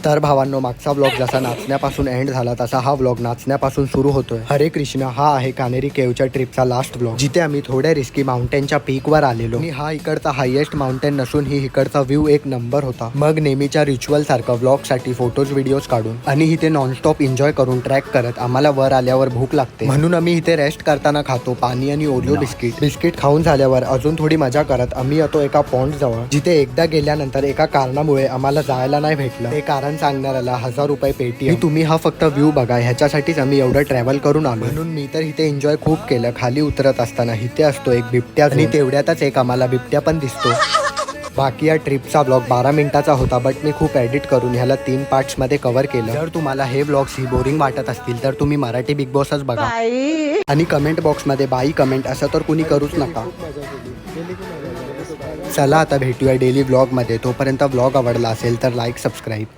तर भावांनो, मागचा व्लॉग जसा नाचण्यापासून एंड झाला तसा हा व्लॉग नाचण्यापासून सुरू होतोय. हरे कृष्ण, हा आहे कानेरी केवच्या ट्रिपचा लास्ट व्लॉग, जिथे आम्ही थोड्या रिस्की माउंटेनच्या पीकवर आलेलो. आणि हा इकडचा हायेस्ट माउंटेन नसून ही इकडचा व्ह्यू एक नंबर होता. मग नेहमीच्या रिच्युअल सारखं व्लॉग साठी फोटोज व्हिडिओज काढून आणि इथे नॉनस्टॉप एन्जॉय करून ट्रॅक करत आम्हाला वर आल्यावर भूक लागते, म्हणून आम्ही इथे रेस्ट करताना खातो पाणी आणि ओरिओ बिस्किट खाऊन झाल्यावर अजून थोडी मजा करत आम्ही येतो एका पॉइंट जवळ, जिथे एकदा गेल्यानंतर एका कारणामुळे आम्हाला जायला नाही भेटलं. ते कारण सांगणाऱ्याला 1000 रुपये पेटी. तुम्ही हा फक्त व्ह्यू बघा, ह्याच्यासाठीच आम्ही एवढं ट्रॅव्हल करून आलो. म्हणून मी तर इथे एन्जॉय खूप केलं. खाली उतरत असताना इथे असतो एक बिबट्या आणि तेवढ्यातच एक आम्हाला बिबट्या पण दिसतो. बाकी या ट्रिपचा ब्लॉग 12 मिनिटाचा होता, बट मी खूप एडिट करून ह्याला 3 पार्ट्स मध्ये कव्हर केलं. जर तुम्हाला हे ब्लॉग्स ही बोरिंग वाटत असतील तर तुम्ही मराठी बिग बॉसच बघा. आणि कमेंट बॉक्स मध्ये बाई कमेंट असं तर कुणी करूच नका. चला आता भेटूया डेली ब्लॉग मध्ये. तोपर्यंत ब्लॉग आवडला असेल तर लाईक सबस्क्राईब.